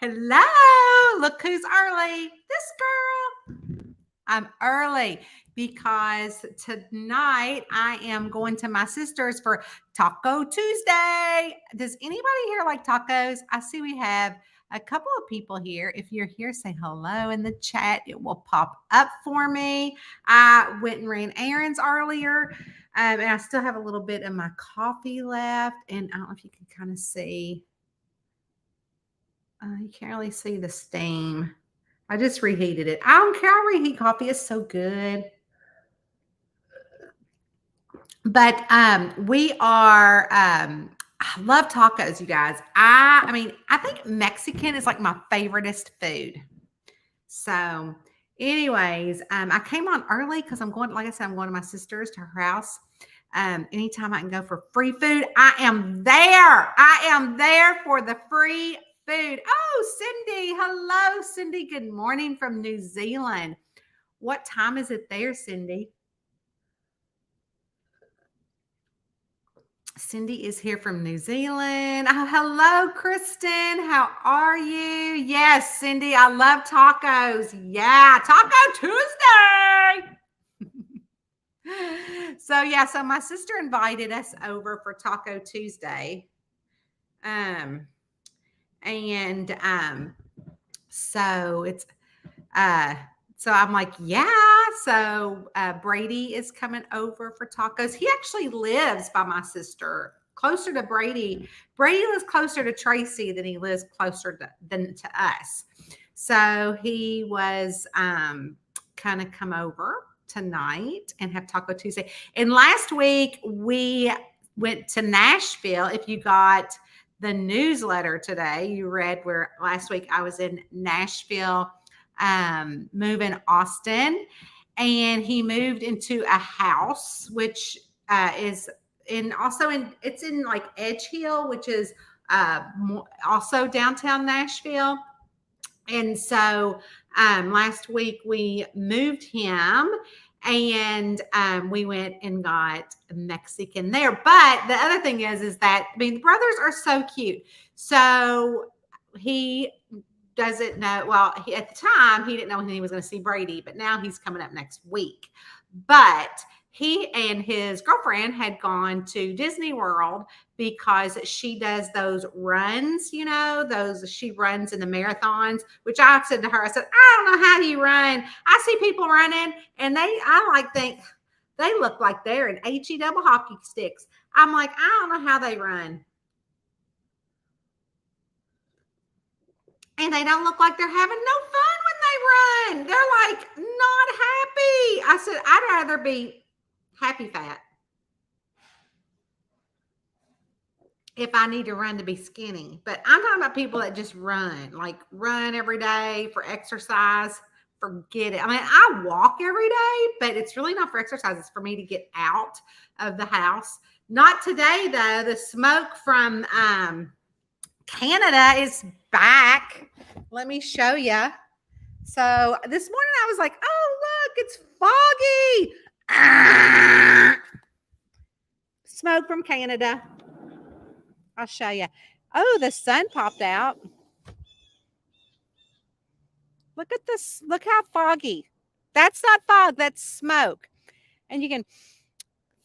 Hello. Look who's early. This girl. I'm early because tonight I am going to my sister's for Taco Tuesday. Does anybody here like tacos? I see we have a couple of people here. If you're here, say hello in the chat. It will pop up for me. I went and ran errands earlier, and I still have a little bit of my coffee left. And I don't know if you can kind of see. You can't really see the steam. I just reheated it. I don't care. I reheat coffee. It's so good. But we are I love tacos, you guys. I mean, I think Mexican is like my favoriteest food. So, anyways, I came on early because I'm going, like I said, I'm going to my sister's to her house. Anytime I can go for free food, I am there. I am there for the free food. Oh, Cindy. Hello, Cindy. Good morning from New Zealand. What time is it there, Cindy? Cindy is here from New Zealand. Oh, hello, Kristen. How are you? Yes, Cindy, I love tacos. Yeah, Taco Tuesday. So my sister invited us over for Taco Tuesday. So it's so I'm like, yeah. So Brady is coming over for tacos. He actually lives by my sister, closer to Brady. Brady lives closer to Tracy than he lives closer than to us. So he was kind of come over tonight and have Taco Tuesday. And last week we went to Nashville. If you got the newsletter today, you read where last week I was in Nashville, moving Austin, and he moved into a house which is it's in like Edge Hill, which is also downtown Nashville. And so last week we moved him, and we went and got Mexican there. But the other thing is that, I mean, the brothers are so cute. So he doesn't know. Well, at the time, he didn't know when he was going to see Brady, but now he's coming up next week. But he and his girlfriend had gone to Disney World because she does those runs, she runs in the marathons, which I said to her, I said, I don't know how you run. I see people running and I think they look like they're in HE double hockey sticks. I'm like, I don't know how they run. And they don't look like they're having no fun when they run. They're like not happy. I said, I'd rather be happy fat if I need to run to be skinny. But I'm talking about people that just run every day for exercise. Forget it. I mean, I walk every day, but it's really not for exercise. It's for me to get out of the house. Not today, though. The smoke from Canada is back. Let me show you. So this morning I was like, oh, look, it's foggy. Smoke from Canada. I'll show you. Oh, the sun popped out. Look at this. Look how foggy. That's not fog. That's smoke. And you can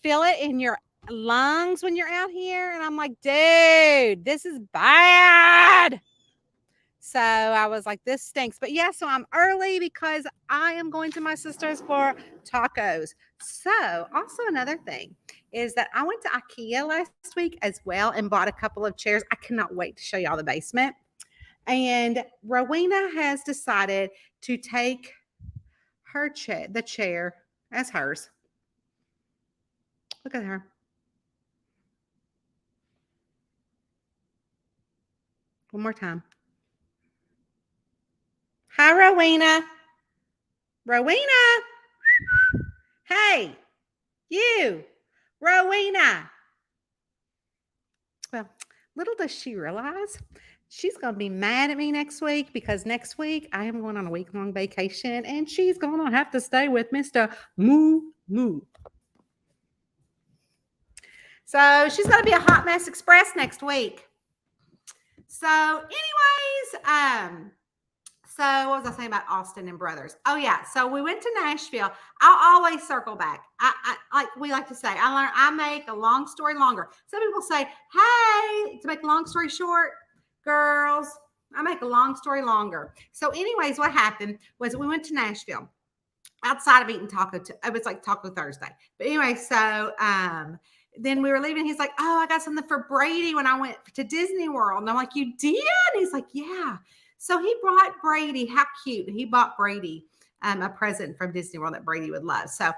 feel it in your lungs when you're out here. And I'm like, dude, this is bad. So I was like, this stinks. But yeah, so I'm early because I am going to my sister's for tacos. So also another thing is that I went to IKEA last week as well and bought a couple of chairs. I cannot wait to show y'all the basement. And Rowena has decided to take the chair as hers. Look at her. One more time. Hi, Rowena. Rowena. Hey, you. Rowena. Well, little does she realize she's going to be mad at me next week because next week I am going on a week-long vacation and she's going to have to stay with Mr. Moo Moo. So she's going to be a hot mess express next week. So, anyways, so what was I saying about Austin and Brothers? Oh yeah, so we went to Nashville. I'll always circle back. Like we like to say, I make a long story longer. Some people say, "Hey," to make a long story short, girls, I make a long story longer. So, anyways, what happened was we went to Nashville outside of eating taco. It was like Taco Thursday. But anyway, so then we were leaving. He's like, "Oh, I got something for Brady when I went to Disney World." And I'm like, "You did?" And he's like, "Yeah." So he brought Brady. How cute! He bought Brady a present from Disney World that Brady would love. So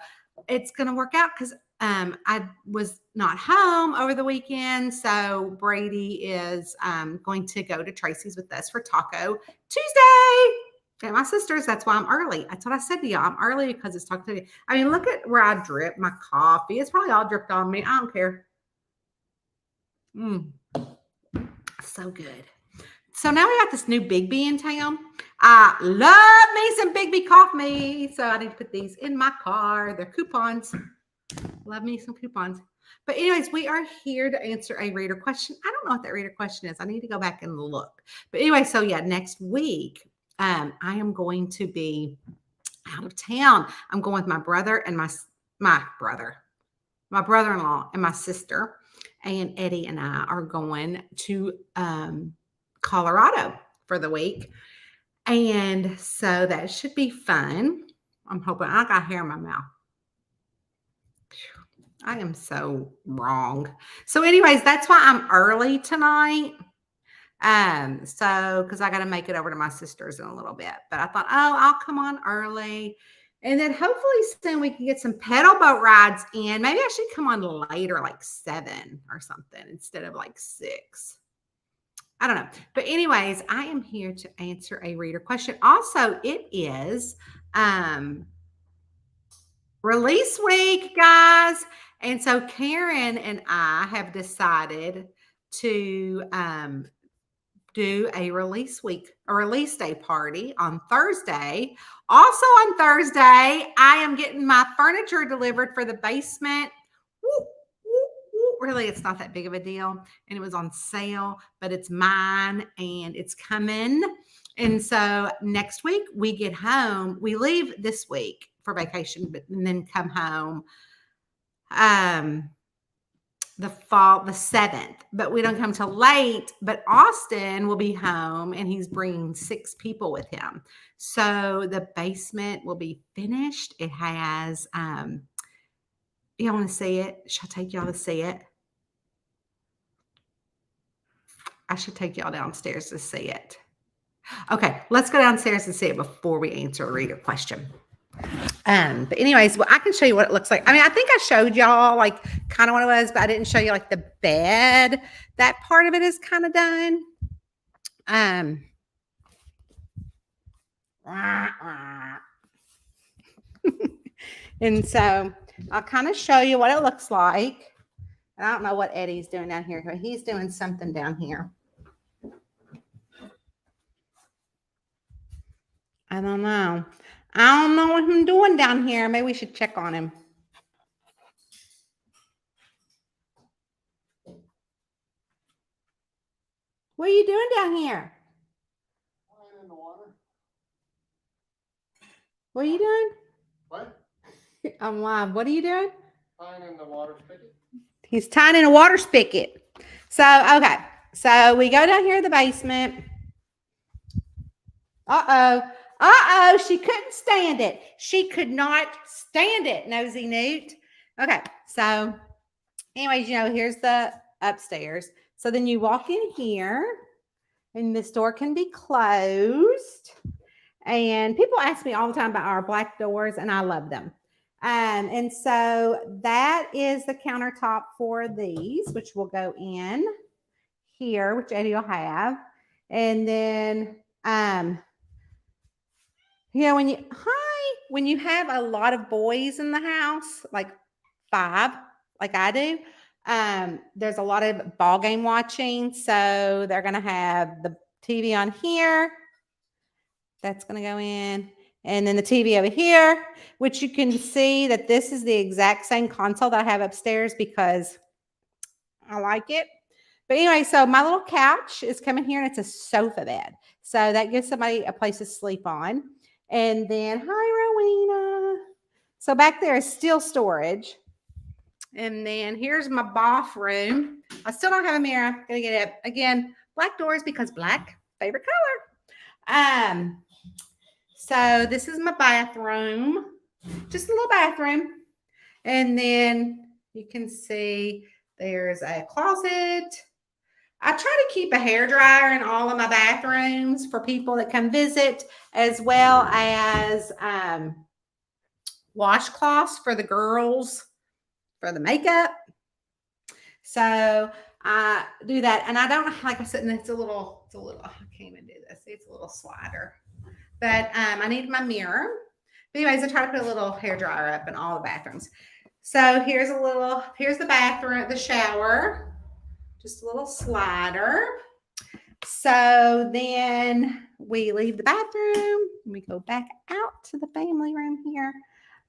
it's gonna work out because I was not home over the weekend. So Brady is going to go to Tracy's with us for Taco Tuesday at my sister's. That's why I'm early. That's what I said to y'all. I'm early because it's Taco Tuesday. I mean, look at where I drip my coffee. It's probably all dripped on me. I don't care. So good. So now we got this new Big B in town. I love me some Big B coffee. So I need to put these in my car. They're coupons. Love me some coupons. But anyways, we are here to answer a reader question. I don't know what that reader question is. I need to go back and look. But anyway, so yeah, next week, I am going to be out of town. I'm going with my brother and my brother-in-law and my sister, and Eddie and I are going to Colorado for the week. And so that should be fun. I'm hoping. I got hair in my mouth. I am so wrong. So, anyways, that's why I'm early tonight. So because I got to make it over to my sister's in a little bit. But I thought, oh, I'll come on early. And then hopefully soon we can get some pedal boat rides in. Maybe I should come on later, like 7 or something, instead of like 6. I don't know. But anyways, I am here to answer a reader question. Also, it is release week, guys. And so Karen and I have decided to do a release day party on Thursday. Also on Thursday, I am getting my furniture delivered for the basement. Woo, woo, woo. Really, it's not that big of a deal. And it was on sale, but it's mine and it's coming. And so next week we get home. We leave this week for vacation, and then come home the 7th, but we don't come till late. But Austin will be home and he's bringing 6 people with him. So the basement will be finished. It has, y'all want to see it? Should I take y'all to see it? I should take y'all downstairs to see it. Okay, let's go downstairs and see it before we answer a reader question. But anyways, well, I can show you what it looks like. I mean, I think I showed y'all like kind of what it was, but I didn't show you like the bed. That part of it is kind of done. And so I'll kind of show you what it looks like. And I don't know what Eddie's doing down here, but he's doing something down here. I don't know. I don't know what I'm doing down here. Maybe we should check on him. What are you doing down here? Tying in the water. What are you doing? What? I'm live. What are you doing? Tying in the water spigot. He's tying in a water spigot. So, okay. So we go down here in the basement. Uh-oh, she couldn't stand it. She could not stand it, Nosy Newt. Okay, so anyways, here's the upstairs. So then you walk in here, and this door can be closed. And people ask me all the time about our black doors, and I love them. And so that is the countertop for these, which will go in here, which Eddie will have. And then when you have a lot of boys in the house, like 5, like I do, there's a lot of ball game watching. So they're going to have the TV on here. That's going to go in. And then the TV over here, which you can see that this is the exact same console that I have upstairs because I like it. But anyway, so my little couch is coming here and it's a sofa bed. So that gives somebody a place to sleep on. And then, hi, Rowena. So back there is still storage. And then here's my bathroom. I still don't have a mirror. Gonna get it again. Black doors because black, favorite color. So this is my bathroom, just a little bathroom. And then you can see there's a closet. I try to keep a hairdryer in all of my bathrooms for people that come visit, as well as washcloths for the girls for the makeup. So I do that. And I don't, like I said, and it's a little, I can't even do this. It's a little slider. But I need my mirror. But anyways, I try to put a little hairdryer up in all the bathrooms. So here's the bathroom, the shower. Just a little slider. So then we leave the bathroom and we go back out to the family room here.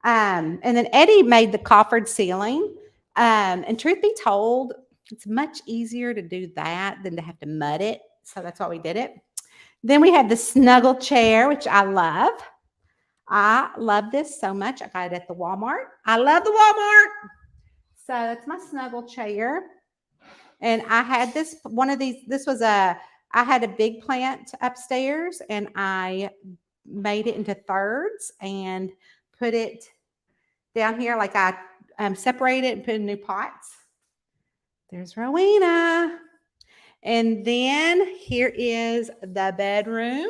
And then Eddie made the coffered ceiling. And truth be told, it's much easier to do that than to have to mud it. So that's why we did it. Then we have the snuggle chair, which I love. I love this so much. I got it at the Walmart. I love the Walmart. So that's my snuggle chair. And I had I had a big plant upstairs and I made it into thirds and put it down here. Like I separated it and put in new pots. There's Rowena. And then here is the bedroom.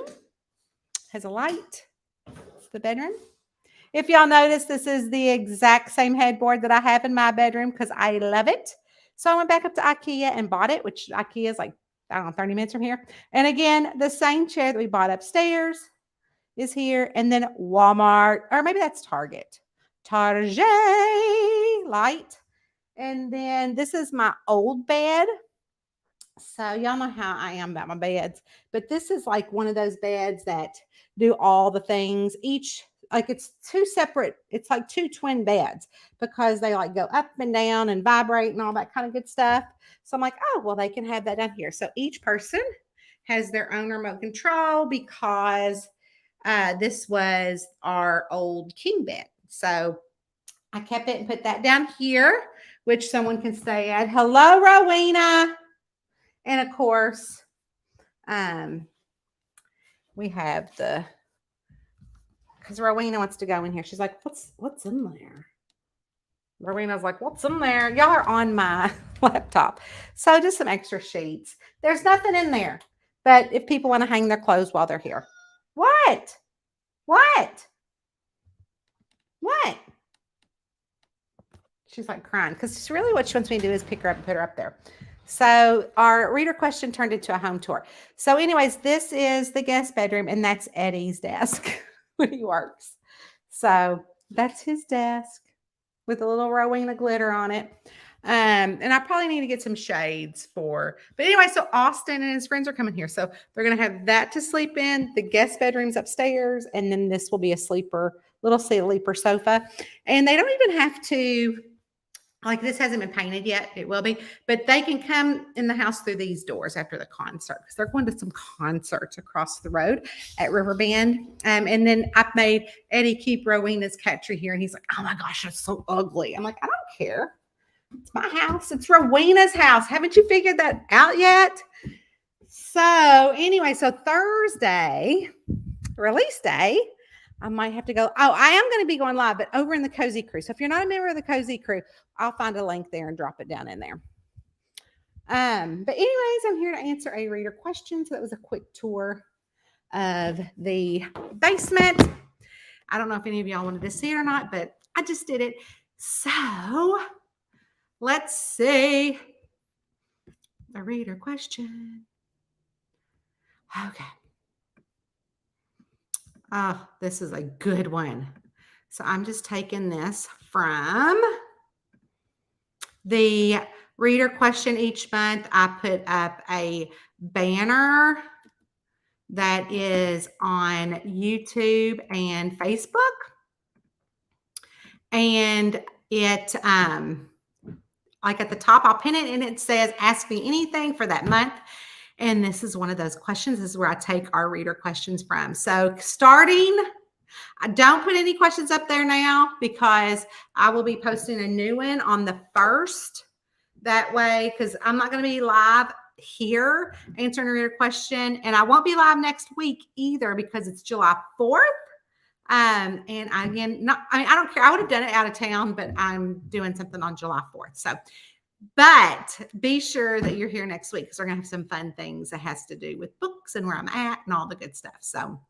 Has a light. It's the bedroom. If y'all notice, this is the exact same headboard that I have in my bedroom because I love it. So I went back up to IKEA and bought it, which IKEA is like, I don't know, 30 minutes from here. And again, the same chair that we bought upstairs is here. And then Walmart, or maybe that's Target. Target light. And then this is my old bed. So y'all know how I am about my beds. But this is like one of those beds that do all the things. Each, like it's two separate, it's like two twin beds because they like go up and down and vibrate and all that kind of good stuff. So I'm like, oh, well, they can have that down here. So each person has their own remote control because this was our old king bed. So I kept it and put that down here, which someone can stay at. Hello, Rowena. And of course, we have because Rowena wants to go in here. She's like, what's in there? Rowena's like, what's in there? Y'all are on my laptop. So just some extra sheets. There's nothing in there. But if people want to hang their clothes while they're here. What? She's like crying because really what she wants me to do is pick her up and put her up there. So our reader question turned into a home tour. So anyways, this is the guest bedroom and that's Eddie's desk when he works. So that's his desk with a little Rowena glitter on it. And I probably need to get some shades but anyway, so Austin and his friends are coming here. So they're going to have that to sleep in. The guest bedroom's upstairs. And then this will be a little sleeper sofa. And they don't even have to, like this hasn't been painted yet. It will be, but they can come in the house through these doors after the concert because they're going to some concerts across the road at Riverbend. And then I made Eddie keep Rowena's cat tree here. And he's like, oh my gosh, it's so ugly. I'm like, I don't care. It's my house. It's Rowena's house. Haven't you figured that out yet? So anyway, so Thursday, release day, I might have to go. Oh, I am going to be going live, but over in the Cozy Crew. So if you're not a member of the Cozy Crew, I'll find a link there and drop it down in there. But anyways, I'm here to answer a reader question. So that was a quick tour of the basement. I don't know if any of y'all wanted to see it or not, but I just did it. So let's see the reader question. Okay. Oh, this is a good one. So I'm just taking this from the reader question each month. I put up a banner that is on YouTube and Facebook. And it like at the top, I'll pin it and it says, ask me anything for that month. And this is one of those questions. This is where I take our reader questions from. So starting, I don't put any questions up there now because I will be posting a new one on the 1st. That way, because I'm not going to be live here answering a reader question. And I won't be live next week either because it's July 4th. And again, I don't care. I would have done it out of town, but I'm doing something on July 4th. So, but be sure that you're here next week because we're going to have some fun things that has to do with books and where I'm at and all the good stuff. So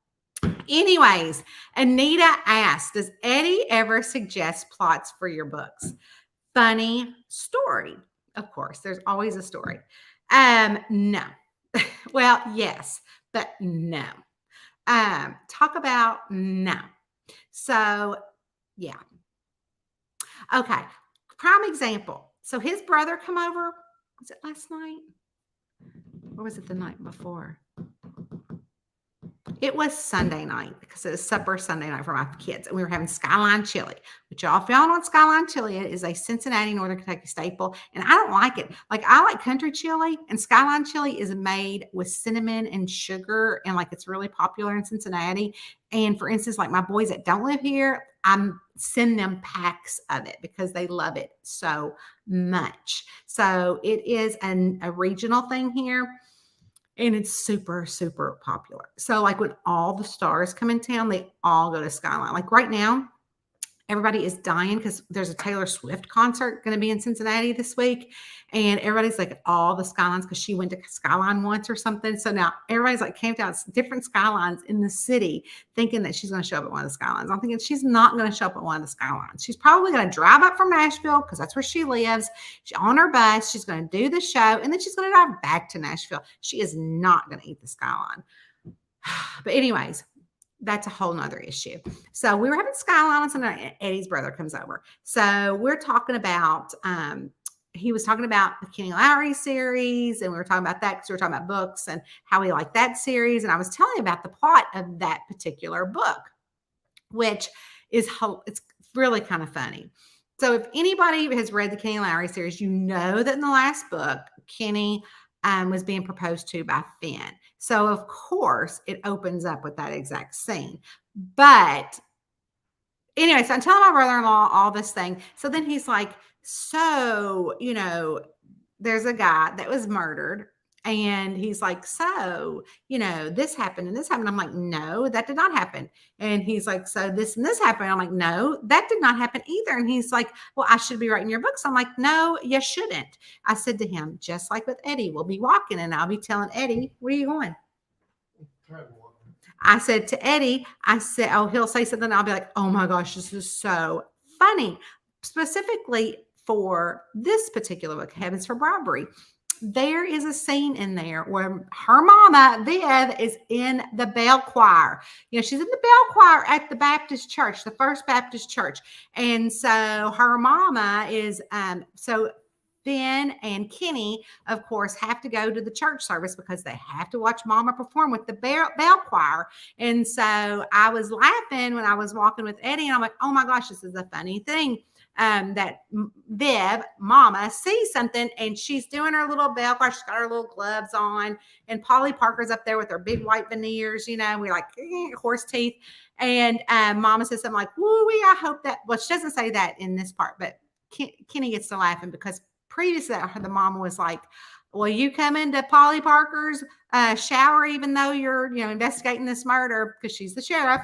anyways, Anita asked, does Eddie ever suggest plots for your books? Funny story. Of course, there's always a story. No. Well, yes, but no. Talk about no. So yeah. Okay. Prime example. So his brother come over. Was it last night? Or was it the night before? It was Sunday night because it was supper Sunday night for my kids. And we were having Skyline chili, which y'all, if y'all know what Skyline chili is a Cincinnati, Northern Kentucky staple. And I don't like it. Like I like country chili, and Skyline chili is made with cinnamon and sugar. And like it's really popular in Cincinnati. And for instance, like my boys that don't live here, I'm send them packs of it because they love it so much. So it is a regional thing here. And it's super, super popular. So like when all the stars come in town, they all go to Skyline. Like right now, everybody is dying because there's a Taylor Swift concert going to be in Cincinnati this week. And everybody's like all the Skylines because she went to Skyline once or something. So now everybody's like camped out different Skylines in the city thinking that she's going to show up at one of the Skylines. I'm thinking she's not going to show up at one of the Skylines. She's probably going to drive up from Nashville because that's where she lives. She's on her bus. She's going to do the show and then she's going to drive back to Nashville. She is not going to eat the Skyline. But anyways, that's a whole nother issue. So we were having Skyline on Sunday. Eddie's brother comes over. So we're talking about, he was talking about the Kenny Lowry series, and we were talking about that because we were talking about books and how we like that series. And I was telling him about the plot of that particular book, which is, it's really kind of funny. So if anybody has read the Kenny Lowry series, you know that in the last book, Kenny was being proposed to by Finn. So of course it opens up with that exact scene. But anyway, so I'm telling my brother-in-law all this thing. So then he's like, so, you know, there's a guy that was murdered. And he's like, so, you know, this happened and this happened. I'm like, no, that did not happen. And he's like, so this and this happened. I'm like, no, that did not happen either. And he's like, well, I should be writing your books. I'm like, no, you shouldn't. I said to him, just like with Eddie, we'll be walking and I'll be telling Eddie, where are you going? I said to Eddie, I said, oh, he'll say something. I'll be like, oh my gosh, this is so funny. Specifically for this particular book, Heavens for Bribery. There is a scene in there where her mama, Viv, is in the bell choir. You know, she's in the bell choir at the Baptist church, the First Baptist Church. And so her mama is, so Finn and Kenny, of course, have to go to the church service because they have to watch mama perform with the bell choir. And so I was laughing when I was walking with Eddie, and I'm like, oh my gosh, this is a funny thing. That Viv, mama, sees something and she's doing her little bell choir. She's got her little gloves on, and Polly Parker's up there with her big white veneers, you know, we like horse teeth. And mama says something like, woo-wee, I hope that, well, she doesn't say that in this part, but Kenny gets to laughing because previously the mama was like, well, you come into Polly Parker's shower, even though you're, you know, investigating this murder, because she's the sheriff.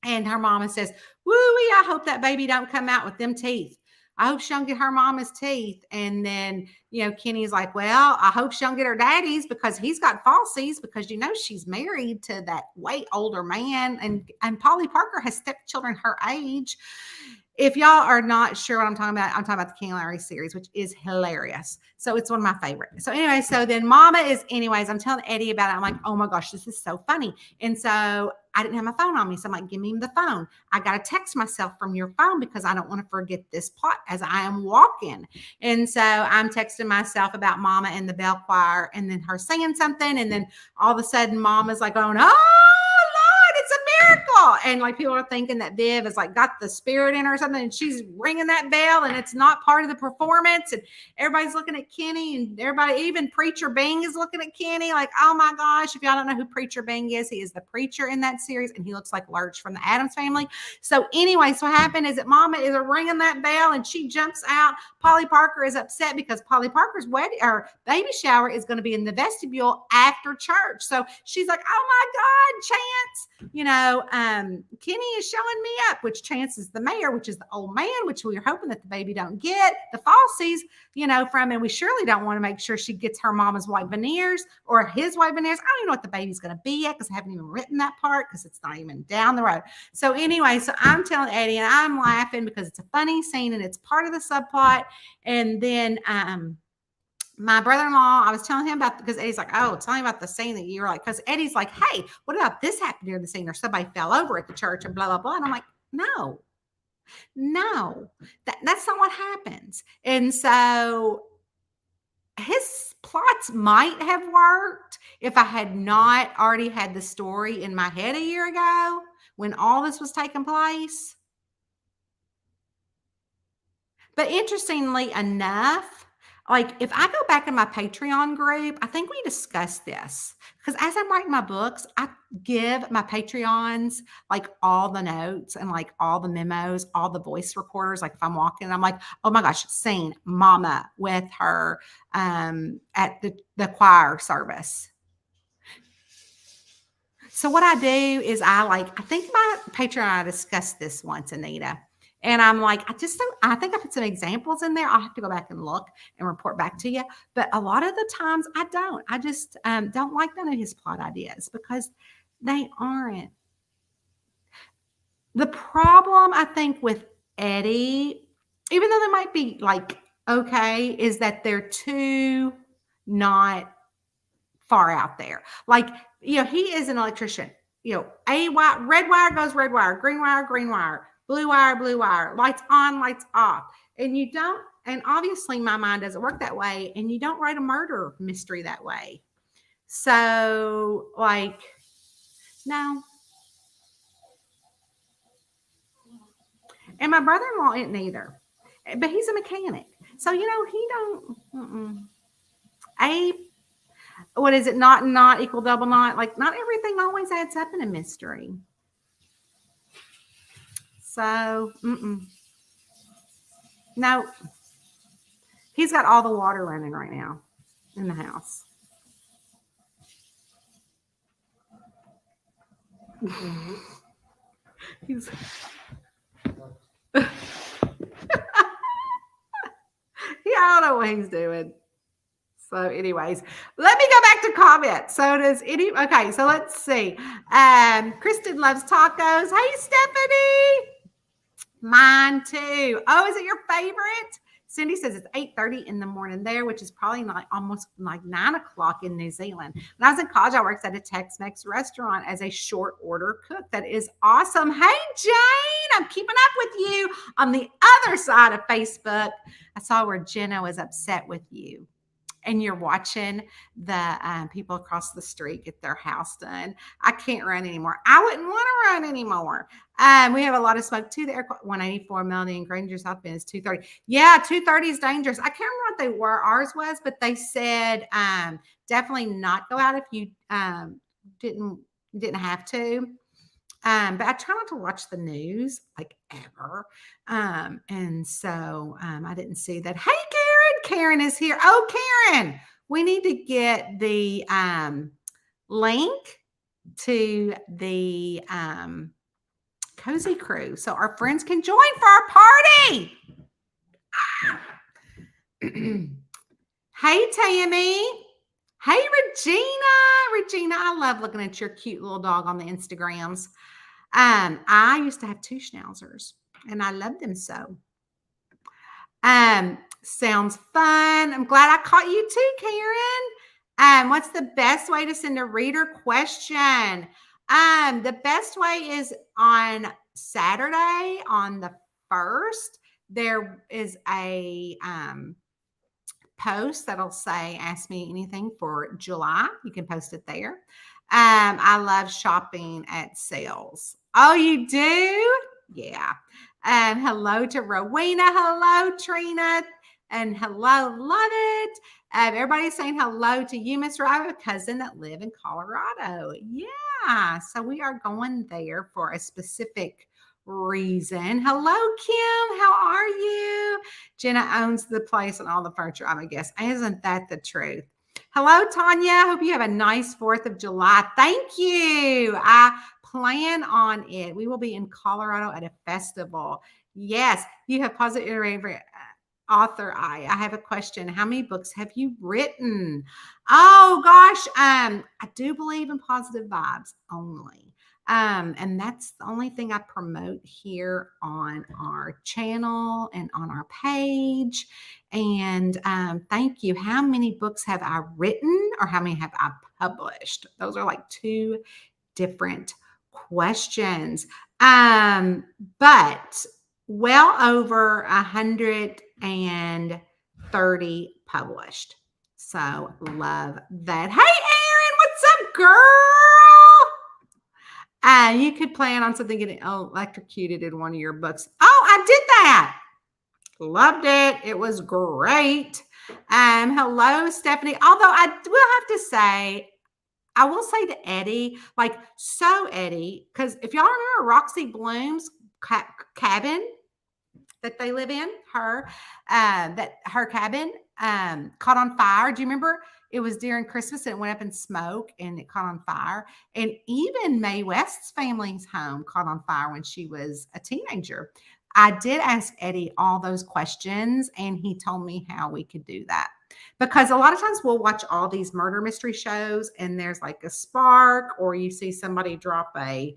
And her mama says, woo-wee, I hope that baby don't come out with them teeth. I hope she don't get her mama's teeth. And then, you know, Kenny's like, well, I hope she don't get her daddy's because he's got falsies because, you know, she's married to that way older man. And Polly Parker has stepchildren her age. If y'all are not sure what I'm talking about the Kenny Lowry series, which is hilarious. So it's one of my favorites. So anyway, so then mama is, anyways, I'm telling Eddie about it. I'm like, oh my gosh, this is so funny. And so I didn't have my phone on me. So I'm like, give me the phone. I got to text myself from your phone because I don't want to forget this plot as I am walking. And so I'm texting myself about mama and the bell choir and then her singing something. And then all of a sudden mama's like, oh no, Lord, it's a miracle. bell. And like people are thinking that Viv has like got the spirit in her or something, and she's ringing that bell, and it's not part of the performance. And everybody's looking at Kenny, and everybody, even Preacher Bing is looking at Kenny like, oh my gosh. If y'all don't know who Preacher Bing is, he is the preacher in that series, and he looks like Lurch from the Addams Family. So anyway, so what happened is that Mama is ringing that bell, and she jumps out. Polly Parker is upset because Polly Parker's wedding or baby shower is going to be in the vestibule after church. So she's like, oh my God, Chance, Kenny is showing me up, which Chance is the mayor, which is the old man, which we are hoping that the baby don't get the falsies, from, and we surely don't want to make sure she gets her mama's white veneers or his white veneers. I don't even know what the baby's going to be yet because I haven't even written that part because it's not even down the road. So anyway, so I'm telling Eddie, and I'm laughing because it's a funny scene and it's part of the subplot. And then my brother-in-law, I was telling him about, because Eddie's like, oh, tell me about the scene that you were like, because Eddie's like, hey, what about this happened during the scene, or somebody fell over at the church and blah, blah, blah. And I'm like, no, that's not what happens. And so his plots might have worked if I had not already had the story in my head a year ago when all this was taking place. But interestingly enough, like if I go back in my Patreon group, I think we discussed this because as I'm writing my books, I give my Patreons like all the notes and like all the memos, all the voice recorders. Like if I'm walking, I'm like, oh my gosh, scene Mama with her at the choir service. So what I do is I think my Patreon, I discussed this once, Anita. And I'm like, I think I put some examples in there. I'll have to go back and look and report back to you. But a lot of the times I don't. I just don't like none of his plot ideas because they aren't. The problem, I think, with Eddie, even though they might be like, okay, is that they're too not far out there. Like, he is an electrician. Red wire goes red wire, green wire, blue wire, lights on, lights off. And you don't, and obviously my mind doesn't work that way. And you don't write a murder mystery that way. So no. And my brother-in-law isn't either, but he's a mechanic. So, he don't, what is it? Not equal double not. Like not everything always adds up in a mystery. So, no, he's got all the water running right now in the house. He's I don't know what he's doing. So anyways, let me go back to comments. Okay, so let's see. Kristen loves tacos. Hey, Stephanie. Mine too. Oh, is it your favorite? Cindy says it's 8:30 in the morning there, which is probably almost like 9 o'clock in New Zealand. When I was in college, I worked at a Tex-Mex restaurant as a short order cook. That is awesome. Hey, Jane, I'm keeping up with you on the other side of Facebook. I saw where Jenna was upset with you. And you're watching the people across the street get their house done. I can't run anymore. I wouldn't want to run anymore. We have a lot of smoke too. The 184 Melody and Granger South Bend is 230. Yeah, 230 is dangerous. I can't remember what they were. Ours was, but they said definitely not go out if you didn't have to. But I try not to watch the news like ever. And so I didn't see that. Hey, Karen is here. Oh, Karen, we need to get the link to the Cozy Crew so our friends can join for our party. Hey, Tammy. Hey, Regina, I love looking at your cute little dog on the Instagrams. I used to have 2 schnauzers, and I love them so. Sounds fun. I'm glad I caught you too, Karen. What's the best way to send a reader question? The best way is on Saturday on the 1st. There is a post that'll say, ask me anything for July. You can post it there. I love shopping at sales. Oh, you do? Yeah. Hello to Rowena. Hello, Trina. And hello, love it. Everybody's saying hello to you, Miss I have a cousin that live in Colorado. Yeah. So we are going there for a specific reason. Hello, Kim. How are you? Jenna owns the place and all the furniture, I'm a guess. Isn't that the truth? Hello, Tanya. Hope you have a nice 4th of July. Thank you. I plan on it. We will be in Colorado at a festival. Yes, you have positive author. I have a question. How many books have you written? Oh gosh, I do believe in positive vibes only. And that's the only thing I promote here on our channel and on our page. And thank you. How many books have I written or how many have I published? Those are like two different questions. But well over 130 published. So love that. Hey, Erin, what's up, girl? You could plan on something getting electrocuted in one of your books. Oh, I did that. Loved it. It was great. Hello, Stephanie. Although I will have to say, I will say to Eddie, like, so Eddie, because if y'all remember Roxy Bloom's cabin that they live in, her cabin caught on fire. Do you remember? It was during Christmas and it went up in smoke and it caught on fire. And even Mae West's family's home caught on fire when she was a teenager. I did ask Eddie all those questions and he told me how we could do that. Because a lot of times we'll watch all these murder mystery shows and there's like a spark or you see somebody drop a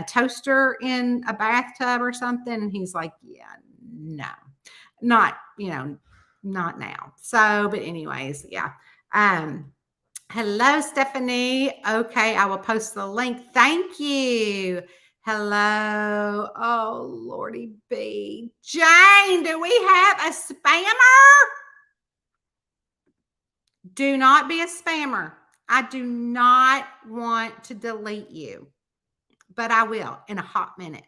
toaster in a bathtub or something. And he's like, yeah, no, not now. So, but anyways, yeah. Hello, Stephanie. Okay, I will post the link. Thank you. Hello. Oh, Lordy B. Jane, do we have a spammer? Do not be a spammer. I do not want to delete you, but I will in a hot minute.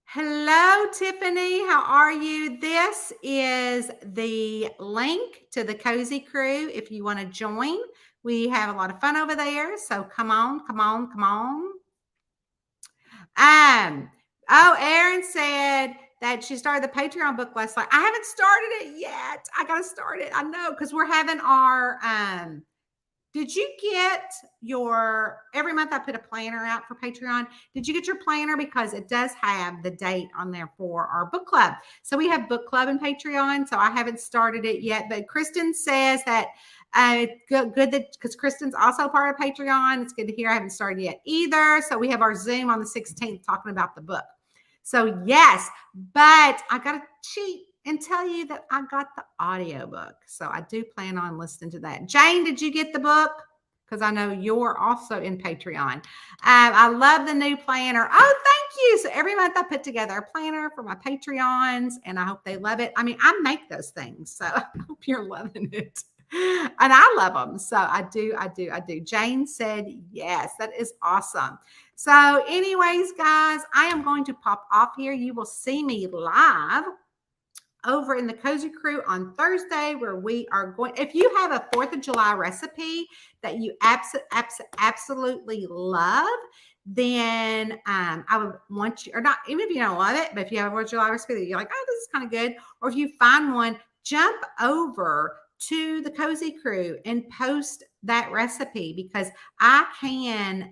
Hello, Tiffany. How are you? This is the link to the Cozy Crew. If you want to join, we have a lot of fun over there. So come on. Oh, Erin said that she started the Patreon book last night. I haven't started it yet. I got to start it. I know, because we're having our, did you get your, every month I put a planner out for Patreon. Did you get your planner? Because it does have the date on there for our book club. So we have book club and Patreon. So I haven't started it yet, but Kristen says that good that because Kristen's also part of Patreon. It's good to hear. I haven't started yet either. So we have our Zoom on the 16th talking about the book. So yes, but I got to cheat and tell you that I got the audiobook. So I do plan on listening to that. Jane, did you get the book? Because I know you're also in Patreon. I love the new planner. Oh, thank you. So every month I put together a planner for my Patreons and I hope they love it. I mean, I make those things. So I hope you're loving it. And I love them. So I do. Jane said, yes, that is awesome. So anyways, guys, I am going to pop off here. You will see me live over in the Cozy Crew on Thursday, where we are going. If you have a 4th of July recipe that you absolutely love, then I would want you, or not, even if you don't love it, but if you have a 4th of July recipe that you're like, oh, this is kind of good, or if you find one, jump over to the Cozy Crew and post that recipe, because I can,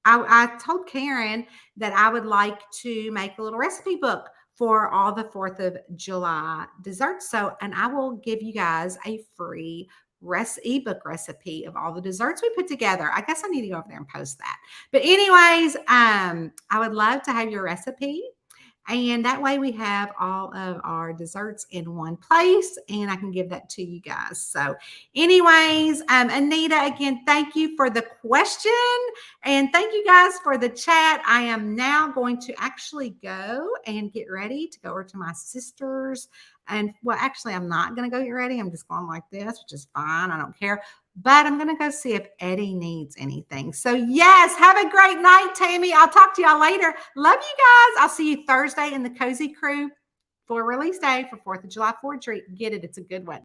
I told Karen that I would like to make a little recipe book for all the 4th of July desserts. So, and I will give you guys a free ebook recipe of all the desserts we put together. I guess I need to go over there and post that. But anyways, I would love to have your recipe. And that way we have all of our desserts in one place and I can give that to you guys. So anyways, Anita, again, thank you for the question and thank you guys for the chat. I am now going to actually go and get ready to go over to my sister's. And well, actually, I'm not going to go get ready. I'm just going like this, which is fine. I don't care. but I'm going to go see if Eddie needs anything. So yes, have a great night, Tammy. I'll talk to y'all later. Love you guys. I'll see you Thursday in the Cozy Crew for release day for 4th of July forgery. Get it. It's a good one.